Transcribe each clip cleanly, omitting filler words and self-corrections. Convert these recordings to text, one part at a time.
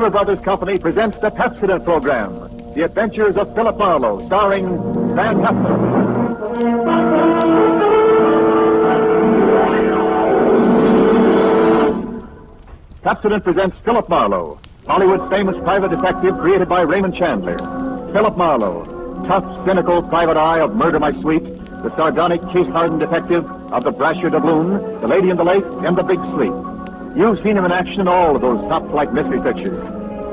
Lever Brothers Company presents the Pepsodent program, The Adventures of Philip Marlowe, starring Van Heflin. Pepsodent presents Philip Marlowe, Hollywood's famous private detective created by Raymond Chandler. Philip Marlowe, tough, cynical private eye of Murder My Sweet, the sardonic, case-hardened detective of The Brasher Doubloon, The Lady in the Lake, and The Big Sleep. You've seen him in action in all of those top-flight mystery pictures.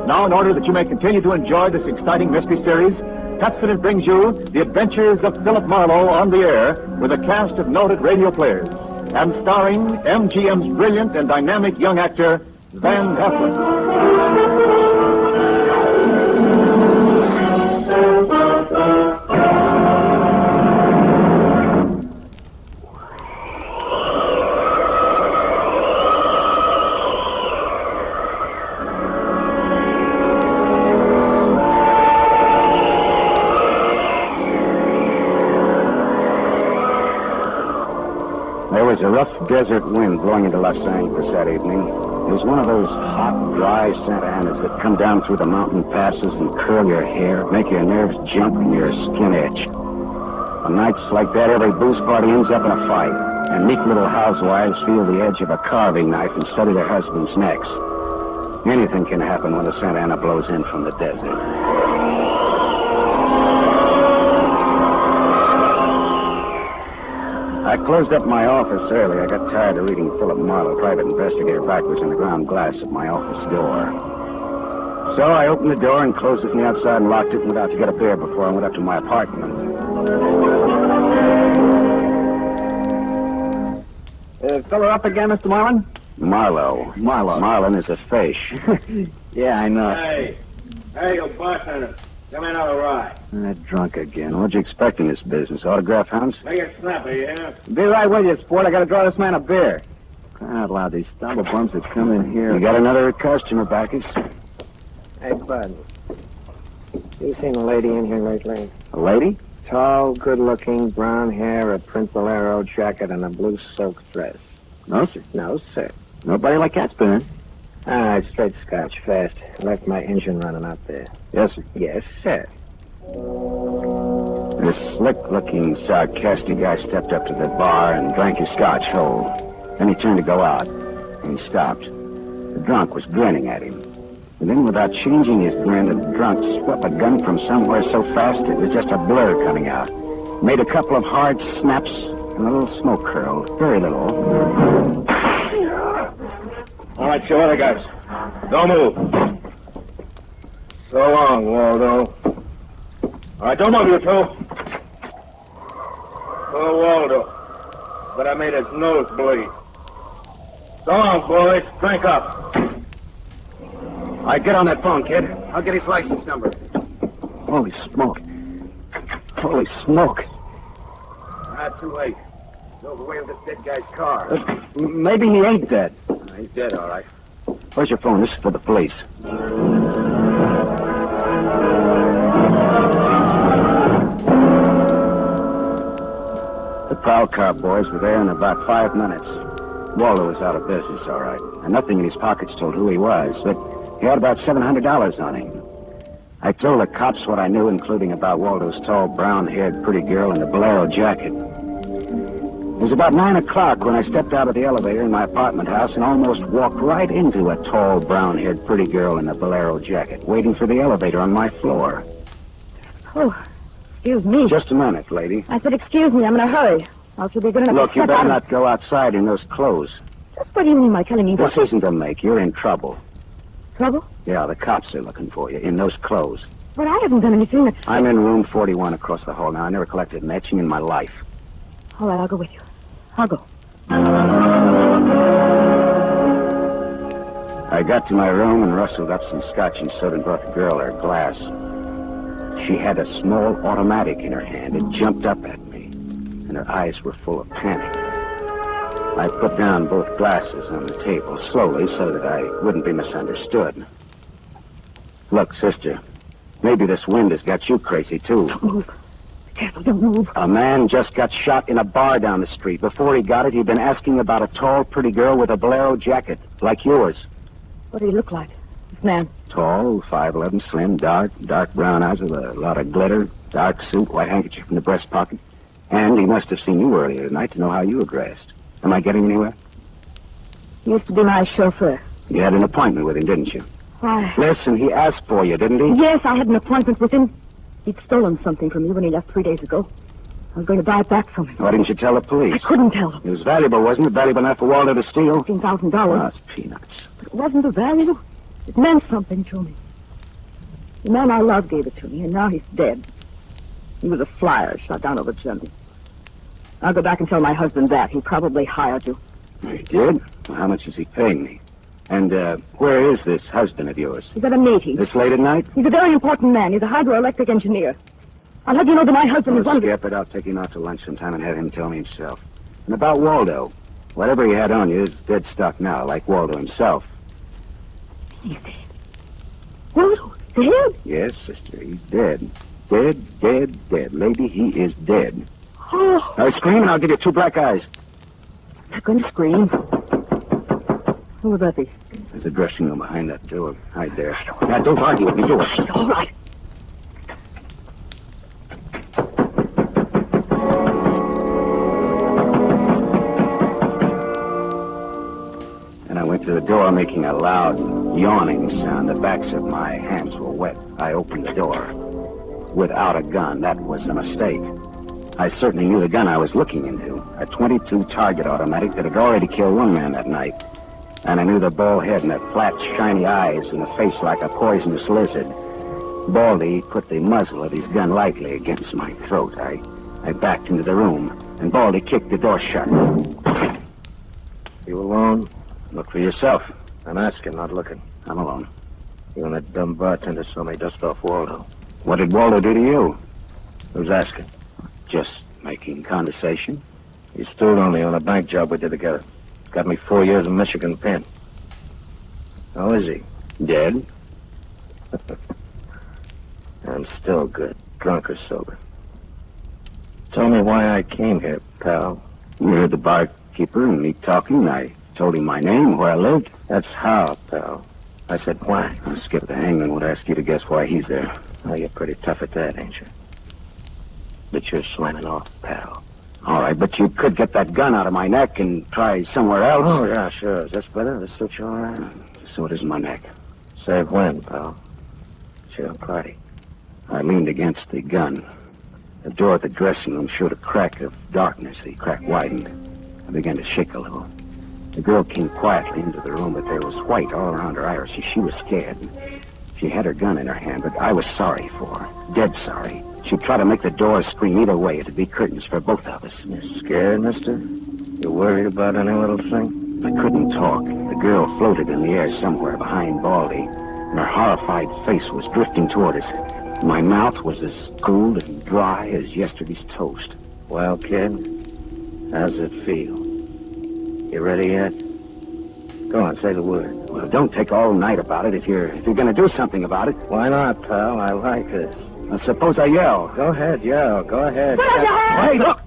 Now, in order that you may continue to enjoy this exciting mystery series, Pepsodent brings you The Adventures of Philip Marlowe on the air with a cast of noted radio players and starring MGM's brilliant and dynamic young actor, Van Heflin. There was a rough desert wind blowing into Los Angeles that evening. It was one of those hot, dry Santa Anas that come down through the mountain passes and curl your hair, make your nerves jump and your skin itch. On nights like that, every booze party ends up in a fight, and meek little housewives feel the edge of a carving knife and study their husbands' necks. Anything can happen when the Santa Ana blows in from the desert. I closed up my office early. I got tired of reading Philip Marlowe, private investigator, backwards in the ground glass of my office door. So I opened the door and closed it from the outside and locked it and went out to get a beer before I went up to my apartment. Filler up again, Mr. Marlin? Marlowe. Marlin is a fish. Yeah, I know. Hey, you bartender. Come in on a ride. Drunk again. What'd you expect in this business? Autograph hounds? Make it snappy, yeah? Be right with you, sport. I gotta draw this man a beer. Crying out loud, these stumble bums that come in here. You got another customer, Backus? Hey, Bud. You seen a lady in here lately? A lady? Tall, good-looking, brown hair, a print bolero jacket, and a blue silk dress. No, sir. No, sir. Nobody like that, Spinner. All right, straight scotch, fast. Left my engine running out there. Yes, sir. Yes, sir. This slick-looking, sarcastic guy stepped up to the bar and drank his scotch whole. Then he turned to go out, and he stopped. The drunk was grinning at him. And then, without changing his grin, the drunk swept a gun from somewhere so fast it was just a blur coming out. Made a couple of hard snaps, and a little smoke curled. Very little. All right, you other guys. Don't move. So long, Waldo. All right, don't move, you two. Poor Waldo. But I made his nose bleed. So long, boys. Drink up. All right, get on that phone, kid. I'll get his license number. Holy smoke. Holy smoke. Not too late. Drove away with this dead guy's car. Maybe he ain't dead. He's dead, all right. Where's your phone? This is for the police. The prowl car boys were there in about 5 minutes. Waldo was out of business, all right. And nothing in his pockets told who he was, but he had about $700 on him. I told the cops what I knew, including about Waldo's tall, brown-haired, pretty girl in a bolero jacket. It was about 9 o'clock when I stepped out of the elevator in my apartment house and almost walked right into a tall, brown-haired, pretty girl in a bolero jacket, waiting for the elevator on my floor. Oh, excuse me. Just a minute, lady. I said, excuse me, I'm in a hurry. Else you'll be good enough Look, to you step better out. not go outside in those clothes. Just what do you mean by telling me This what? isn't a make. You're in trouble. Trouble? Yeah, the cops are looking for you in those clothes. But I haven't done anything that's... I'm in room 41 across the hall now. I never collected an etching in my life. All right, I'll go with you. I'll go. I got to my room and rustled up some scotch and soda and brought the girl her glass. She had a small automatic in her hand. It jumped up at me, and her eyes were full of panic. I put down both glasses on the table slowly so that I wouldn't be misunderstood. Look, sister, maybe this wind has got you crazy, too. Don't move. Be careful, don't move. A man just got shot in a bar down the street. Before he got it, he'd been asking about a tall, pretty girl with a bolero jacket, like yours. What do he look like, this man? Tall, 5'11", slim, dark brown eyes with a lot of glitter, dark suit, white handkerchief in the breast pocket. And he must have seen you earlier tonight to know how you were dressed. Am I getting anywhere? He used to be my chauffeur. You had an appointment with him, didn't you? Why? Listen, he asked for you, didn't he? Yes, I had an appointment with him. He'd stolen something from me when he left 3 days ago. I was going to buy it back from him. Why didn't you tell the police? I couldn't tell him. It was valuable, wasn't it? Valuable enough for Waldo to steal? $15,000. Oh, it's peanuts. But it wasn't a value. It meant something to me. The man I loved gave it to me, and now he's dead. He was a flyer shot down over Germany. I'll go back and tell my husband that. He probably hired you. He did? Well, how much is he paying me? And, where is this husband of yours? He's at a meeting. This late at night? He's a very important man. He's a hydroelectric engineer. I'll let you know that my husband is one of the... Skip it. I'll take him out to lunch sometime and have him tell me himself. And about Waldo. Whatever he had on you is dead stock now, like Waldo himself. He's dead. Waldo, dead? Yes, sister, he's dead. Dead. Lady, he is dead. Oh, Now scream and I'll give you 2 black eyes. I'm not going to scream. Who would that be? There's a dressing room behind that door. Hide there. Now, don't argue with me. Do it. All right. And I went to the door, making a loud, yawning sound. The backs of my hands were wet. I opened the door. Without a gun, that was a mistake. I certainly knew the gun I was looking into. A .22 target automatic that had already killed one man that night. And I knew the bald head and the flat, shiny eyes and the face like a poisonous lizard. Baldy put the muzzle of his gun lightly against my throat. I backed into the room, and Baldy kicked the door shut. You alone? Look for yourself. I'm asking, not looking. I'm alone. You and that dumb bartender saw me dust off Waldo. What did Waldo do to you? Who's asking? Just making conversation. He stood on me on a bank job we did together. Got me 4 years in Michigan pen. How is he? Dead? I'm still good, drunk or sober. Tell me why I came here, pal. You heard the barkeeper and me talking. I told him my name, where I lived. That's how, pal. I said why. Skip the hangman would ask you to guess why he's there. Oh, you're pretty tough at that, ain't you? But you're slamming off, pal. All right, but you could get that gun out of my neck and try somewhere else. Oh, yeah, sure. Is this better? This suits you all right? So it is my neck. Save when, pal? Chill party. I leaned against the gun. The door at the dressing room showed a crack of darkness. The crack widened. I began to shake a little. The girl came quietly into the room, but there was white all around her iris. She was scared. She had her gun in her hand, but I was sorry for her. Dead sorry. She'd try to make the door scream either way. It'd be curtains for both of us. You scared, mister? You worried about any little thing? I couldn't talk. The girl floated in the air somewhere behind Baldy, and her horrified face was drifting toward us. My mouth was as cold and dry as yesterday's toast. Well, kid, how's it feel? You ready yet? Go on, say the word. Well, don't take all night about it if you're going to do something about it. Why not, pal? I like this. Now, suppose I yell. Go ahead, yell. Go ahead. Hey, look!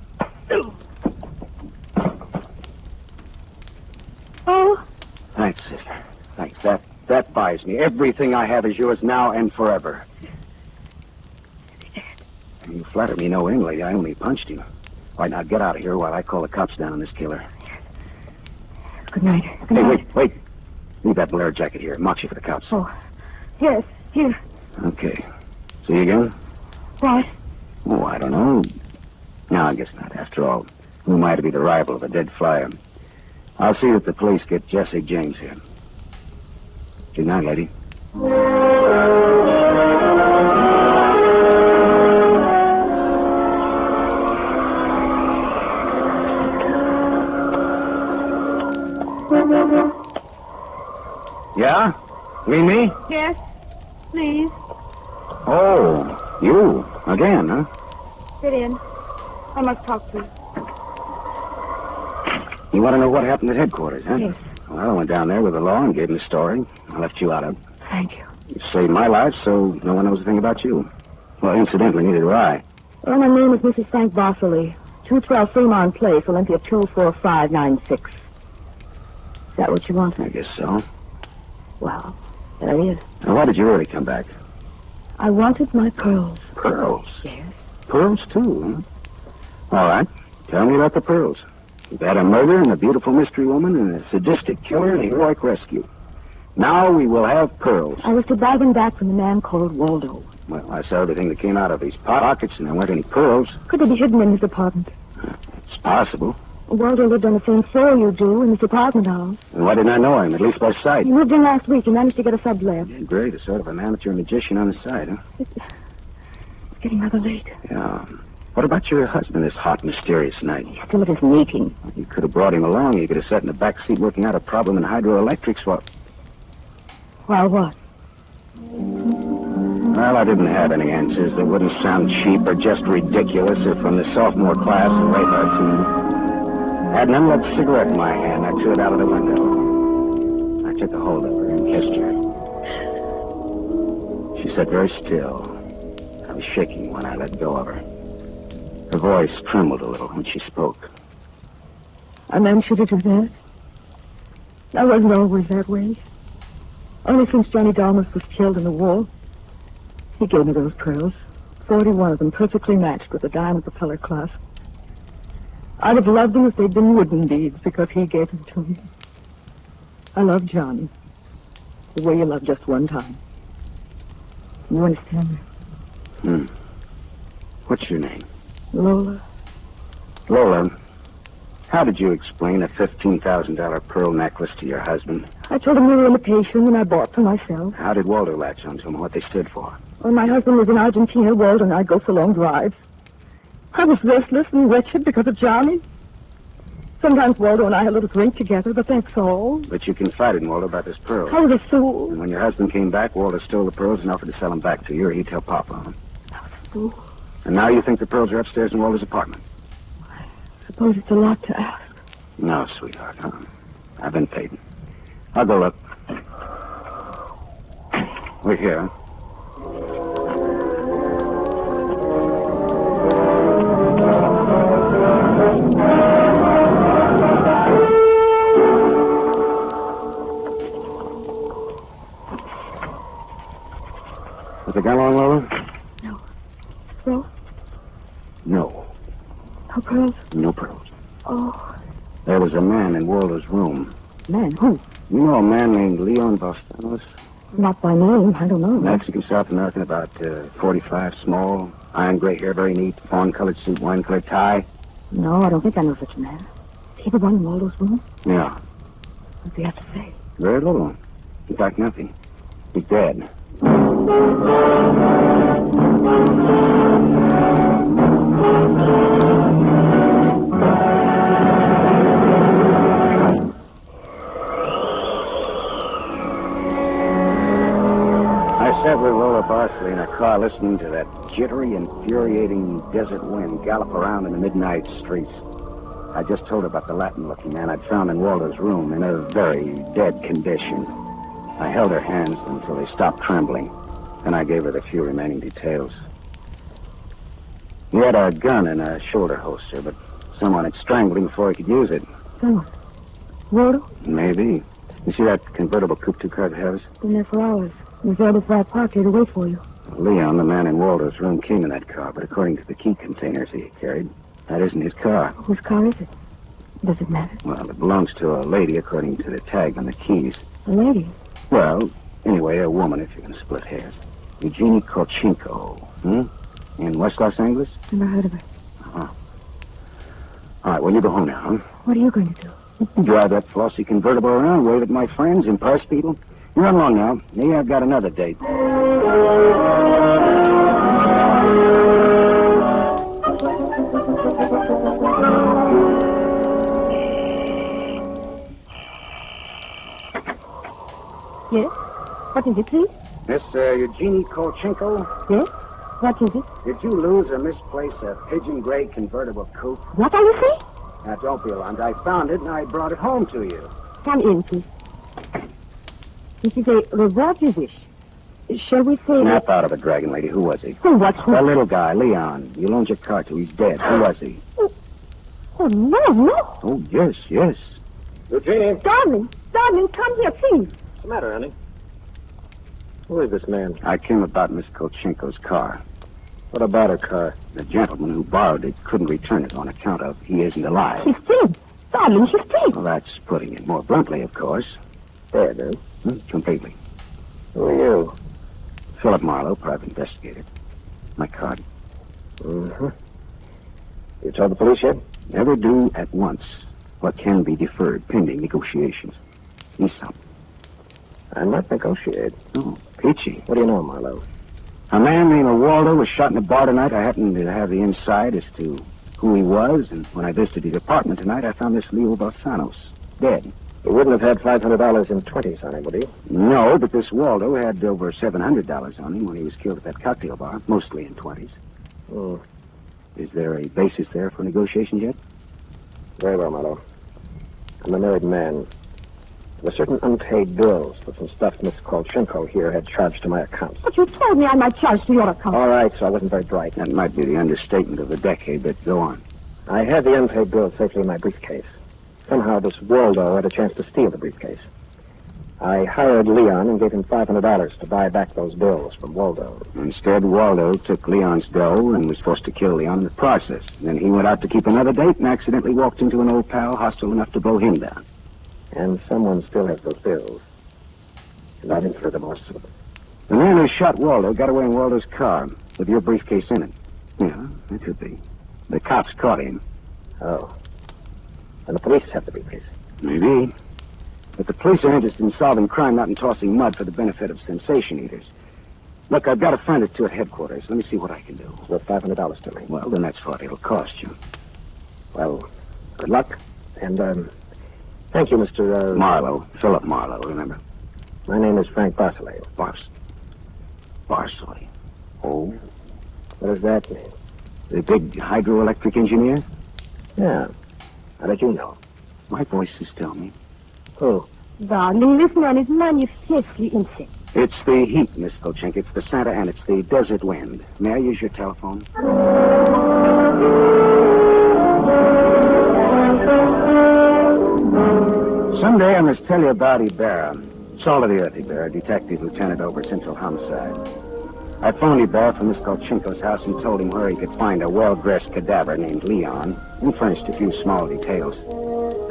Oh, Thanks, sister. Thanks. That buys me. Everything I have is yours now and forever. You flatter me no end, lady. I only punched him. All right, now get out of here while I call the cops down on this killer. good night. Good Hey, night. wait. Leave that Blair jacket here. Marks you for the cops. Oh, yes, here. Okay. See you again? Why? Oh, I don't know. No, I guess not. After all, who am I to be the rival of a dead flyer? I'll see that the police get Jesse James here. Good night, lady. Yeah? Mean me? Yes, please. Oh, you. Again, huh? Sit in. I must talk to you. You want to know what happened at headquarters, huh? Yes. Well, I went down there with the law and gave him the story. I left you out of it. Thank you. You saved my life, so no one knows a thing about you. Well, incidentally, neither do I. Well, my name is Mrs. Frank Bosserly. 212 Fremont Place, Olympia 24596. Is that what you want? I guess so. Well, There he is. Now, why did you really come back? I wanted my pearls. Pearls? Yes. Pearls, too, huh? All right. Tell me about the pearls. You've had a murder and a beautiful mystery woman and a sadistic killer and a heroic rescue. Now we will have pearls. I was to buy them back from a man called Waldo. Well, I saw everything that came out of his pockets, and there weren't any pearls. Could they be hidden in his apartment? It's possible. Waldo lived on the same floor you do in this apartment house. And why didn't I know him, at least by sight? He moved in last week and managed to get a sublet. Yeah, great, a sort of an amateur magician on the side, huh? It's getting rather late. Yeah. What about your husband this hot, mysterious night? He's still at his meeting. You could have brought him along. You could have sat in the back seat working out a problem in hydroelectrics while... While what? Well, I didn't have any answers that wouldn't sound cheap or just ridiculous if from the sophomore class of radar team. I had an unlit cigarette in my hand. I threw it out of the window. I took a hold of her and kissed her. She sat very still. I was shaking when I let go of her. Her voice trembled a little when she spoke. A man should have do that. I wasn't always that way. Only since Johnny Dalmas was killed in the war. He gave me those pearls. 41 of them, perfectly matched with a diamond propeller clasp. I'd have loved them if they'd been wooden beads, because he gave them to me. I love Johnny. The way you love just one time. You understand me? What's your name? Lola. Lola, how did you explain a $15,000 pearl necklace to your husband? I told him they were imitation and I bought for myself. How did Waldo latch onto them, what they stood for? When my husband was in Argentina, Waldo and I go for long drives. I was restless and wretched because of Johnny. Sometimes Waldo and I had a little drink together, but that's all. But you confided in Waldo about this pearl. I was a fool. And when your husband came back, Waldo stole the pearls and offered to sell them back to you, or he'd tell Papa. Huh? I was a fool. And now you think the pearls are upstairs in Waldo's apartment? I suppose it's a lot to ask. No, sweetheart. I've been fading. I'll go look. We're here, huh? Has it gone long, Lola? No. No? No. No pearls? No pearls. Oh. There was a man in Waldo's room. Man, who? You know a man named Leon Bastanos? Not by name, I don't know. Mexican, South American, about 45, small, iron gray hair, very neat, fawn-colored suit, wine-colored tie. No, I don't think I know such a man. Is he the one in Waldo's room? Yeah. What does he have to say? Very little. In fact, nothing. He's dead. I sat with Lola Barsley in a car listening to that jittery, infuriating desert wind gallop around in the midnight streets. I just told her about the Latin-looking man I'd found in Waldo's room in a very dead condition. I held her hands until they stopped trembling. Then I gave her the few remaining details. He had a gun in a shoulder holster, but someone had strangled him before he could use it. Someone? Waldo? Maybe. You see that convertible coupe two car ahead of us? Been there for hours. He's there before I parked here to wait for you. Leon, the man in Waldo's room, came in that car, but according to the key containers he carried, that isn't his car. Whose car is it? Does it matter? Well, it belongs to a lady according to the tag on the keys. A lady? Well, anyway, a woman, if you're going to split hairs. Eugenie Kolchenko, in West Los Angeles? Never heard of her. Uh-huh. All right, well, you go home now, huh? What are you going to do? Drive that flossy convertible around, wave at my friends, impress people. You run along now. Maybe I've got another date. Yes? What is it, please? Miss Eugenie Kolchenko, Yes? What is it? did you lose or misplace a pigeon gray convertible coupe? What are you saying? Now, don't be alarmed. I found it and I brought it home to you. Come in, please. This is a reward you wish. Shall we say... Snap out of it, Dragon Lady. Who was he? Oh, what's That little guy, Leon. You loaned your car to. He's dead. Who was he? Oh, no, no. Oh, yes, yes. Eugenie. Darling, come here, please. What's the matter, honey? Who is this man? I came about Miss Kolchenko's car. What about her car? The gentleman who borrowed it couldn't return it on account of he isn't alive. She's dead. Darling, she's dead. Well, that's putting it more bluntly, of course. Dead, huh? Completely. Who are you? Philip Marlowe, private investigator. My card. Mm-hmm. You told the police yet? Never do at once what can be deferred pending negotiations. He's something. I'm not negotiating. Oh, peachy. What do you know, Marlowe? A man named Waldo was shot in a bar tonight. I happened to have the inside as to who he was, and when I visited his apartment tonight, I found this Leo Balsanos dead. You wouldn't have had $500 in 20s on him, would you? No, but this Waldo had over $700 on him when he was killed at that cocktail bar, mostly in 20s. Hmm. Is there a basis there for negotiations yet? Very well, Marlowe. I'm a married man. There were certain unpaid bills for some stuff Miss Kolchenko here had charged to my account. But you told me I might charge to your account. All right, so I wasn't very bright. That might be the understatement of the decade, but go on. I had the unpaid bills safely in my briefcase. Somehow this Waldo had a chance to steal the briefcase. I hired Leon and gave him $500 to buy back those bills from Waldo. Instead, Waldo took Leon's dough and was forced to kill Leon in the process. Then he went out to keep another date and accidentally walked into an old pal hostile enough to blow him down. And someone still has those bills. And I'm in for the most of them. The man who shot Waldo got away in Waldo's car with your briefcase in it. Yeah, that could be. The cops caught him. Oh. And the police have the briefcase. Maybe. But the police are interested in solving crime, not in tossing mud for the benefit of sensation eaters. Look, I've got a friend or two at headquarters. Let me see what I can do. It's worth $500 to me. Well, then that's what it'll cost you. Well, good luck. And, thank you, Mr. Marlowe. Philip Marlowe, remember? My name is Frank Barcelay. Barcelay. Oh? What does that mean? The big hydroelectric engineer? Yeah. How did you know? My voices tell me. Who? Darling, this man is manifestly insane. It's the heat, Miss Kolchenko. It's the Santa and it's the desert wind. May I use your telephone? Someday I must tell you about Ibarra. Salt of the earth, Ibarra, detective lieutenant over Central Homicide. I phoned Ibarra from Miss Kolchenko's house and told him where he could find a well-dressed cadaver named Leon and furnished a few small details.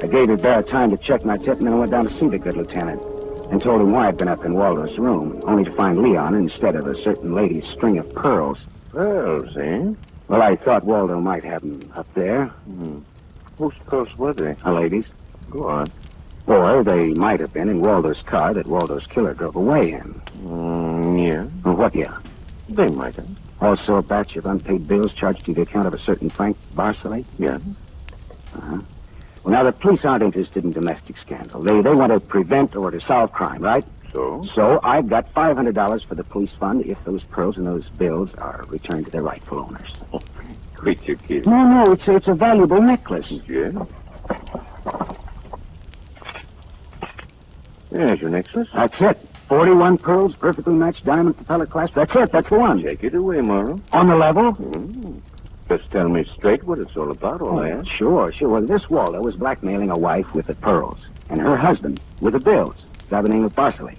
I gave Ibarra time to check my tip and then I went down to see the good lieutenant and told him why I'd been up in Waldo's room, only to find Leon instead of a certain lady's string of pearls. Pearls, eh? Well, I thought Waldo might have them up there. Whose pearls were they? A lady's. Go on. Or they might have been in Waldo's car that Waldo's killer drove away in. Yeah. Well, what, yeah? They might have. Also a batch of unpaid bills charged to the account of a certain Frank Barcelay? Yeah. Uh-huh. Well, now, the police aren't interested in domestic scandal. They want to prevent or to solve crime, right? So? So I've got $500 for the police fund if those pearls and those bills are returned to their rightful owners. Quit your kid. No, it's a valuable necklace. Yeah? There's your necklace. That's it. 41 pearls, perfectly matched diamond propeller clasp. That's it. That's the one. Take it away, Morrow. On the level? Just tell me straight what it's all about, all that. Sure. Well, this Waldo was blackmailing a wife with the pearls, and her husband with the bills, by the name of Barcelay.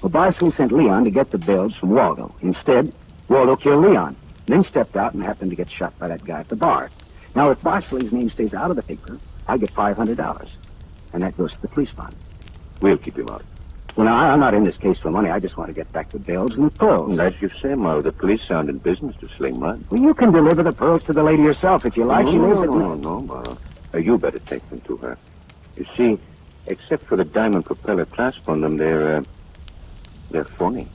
Well, Barcelay sent Leon to get the bills from Waldo. Instead, Waldo killed Leon, then stepped out and happened to get shot by that guy at the bar. Now, if Barcelay's name stays out of the paper, I get $500, and that goes to the police fund. We'll keep him out. Well, now, I'm not in this case for money. I just want to get back the bills and the pearls. As you say, Morrow, the police aren't in business to sling mud. Well, you can deliver the pearls to the lady yourself if you like. She lives at... No, Morrow. You better take them to her. You see, except for the diamond propeller clasp on them, they're phony.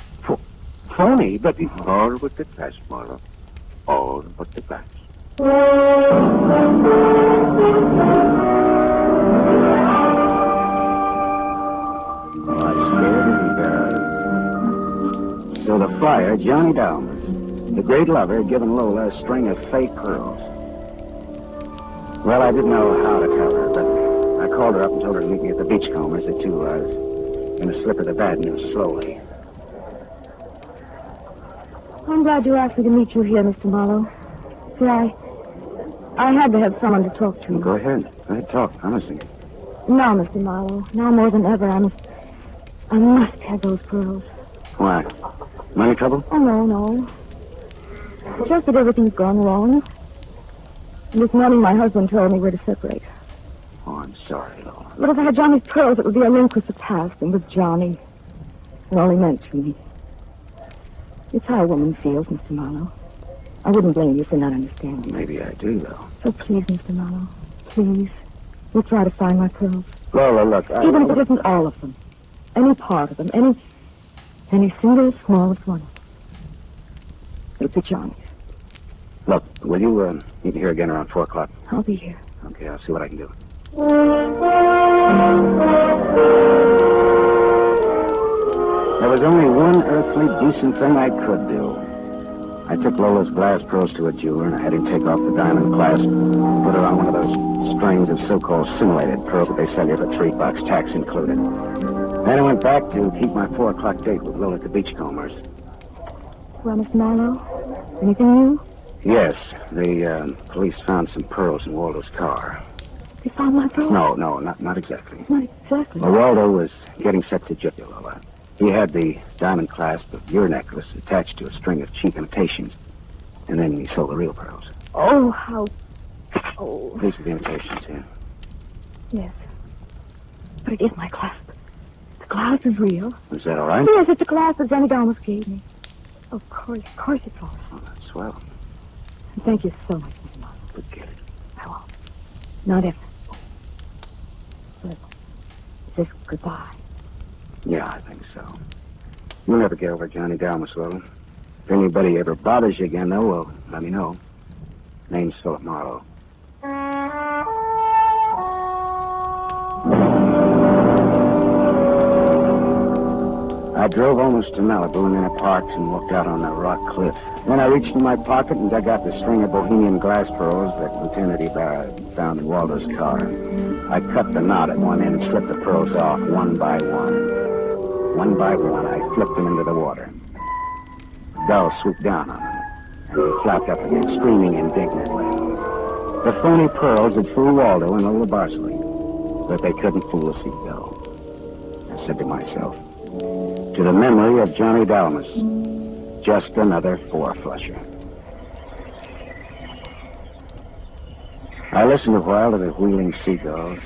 Phony, but... All but the clasp, Morrow. All but the clasp. So the flyer, Johnny Dalmas, the great lover, had given Lola a string of fake pearls. Well, I didn't know how to tell her, but I called her up and told her to meet me at the Beachcombers at 2. I was going to slip her the bad news slowly. I'm glad you asked me to meet you here, Mr. Marlowe. See, I had to have someone to talk to. Go ahead. Talk. I'm listening. Now, Mr. Marlowe, now more than ever, I must have those pearls. Why? Money trouble? Oh, no. It's just that everything's gone wrong. And this morning my husband told me we're to separate. Oh, I'm sorry, Lola. But if I had Johnny's pearls, it would be a link with the past, and with Johnny, it only meant to me. It's how a woman feels, Mr. Marlowe. I wouldn't blame you for not understanding. Maybe I do, though. So please, Mr. Marlowe, please, we'll try to find my pearls. Lola, look, Even if it isn't all of them. Any part of them, any single smallest one. It'll be Johnny's. Look, will you meet me here again around 4 o'clock? I'll be here. Okay, I'll see what I can do. There was only one earthly decent thing I could do. I took Lola's glass pearls to a jeweler, and I had him take off the diamond clasp, put her on one of those strings of so-called simulated pearls that they sell you for $3, tax included. Then I went back to keep my 4 o'clock date with Lola at the Beachcombers. Well, Mr. Marlowe, anything new? Yes, the police found some pearls in Waldo's car. They found my pearls? No, not exactly. Not exactly. Well, Waldo was getting set to jail, Lola. He had the diamond clasp of your necklace attached to a string of cheap imitations, and then he sold the real pearls. Oh, how... Oh. These are the imitations here. Yes. But it is my clasp. The glass is real. Is that all right? Yes, it's the glass that Johnny Dalmas gave me. Of course it's all right. Oh, that's swell. And thank you so much, Mr. Marlowe. Forget it. I won't. Not ever. But is this goodbye? Yeah, I think so. You'll never get over Johnny Dalmas, Lola. If anybody ever bothers you again, though, well, let me know. Name's Philip Marlowe. I drove almost to Malibu and then I parked and looked out on the rock cliff. Then I reached in my pocket and dug out the string of bohemian glass pearls that Lieutenant Ibarra found in Waldo's car. I cut the knot at one end and slipped the pearls off one by one. One by one, I flipped them into the water. Gull swooped down on them, and they flapped up again, screaming indignantly. The phony pearls had fooled Waldo and Lola Barsley, but they couldn't fool a seagull. I said to myself, to the memory of Johnny Dalmas, just another four-flusher. I listened a while to the wheeling seagulls.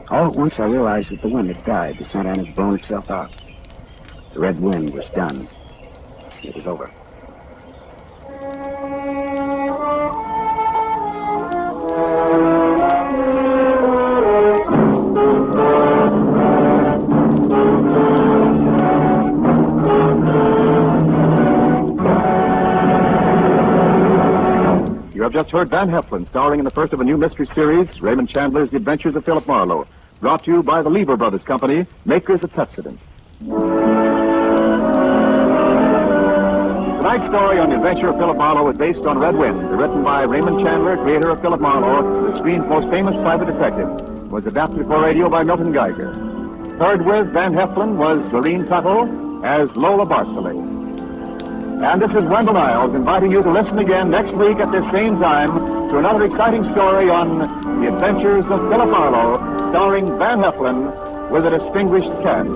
All at once I realized that the wind had died. The Santa Ana had blown itself out. The red wind was done. It was over. You have just heard Van Heflin, starring in the first of a new mystery series, Raymond Chandler's The Adventures of Philip Marlowe, brought to you by the Lever Brothers Company, makers of Pepsodent. Tonight's story on the adventure of Philip Marlowe is based on Red Wind, written by Raymond Chandler, creator of Philip Marlowe, the screen's most famous private detective. It was adapted for radio by Milton Geiger. Heard with Van Heflin was Lorene Tuttle as Lola Barsley. And this is Wendell Niles inviting you to listen again next week at this same time to another exciting story on the adventures of Philip Marlowe, starring Van Heflin with a distinguished cast.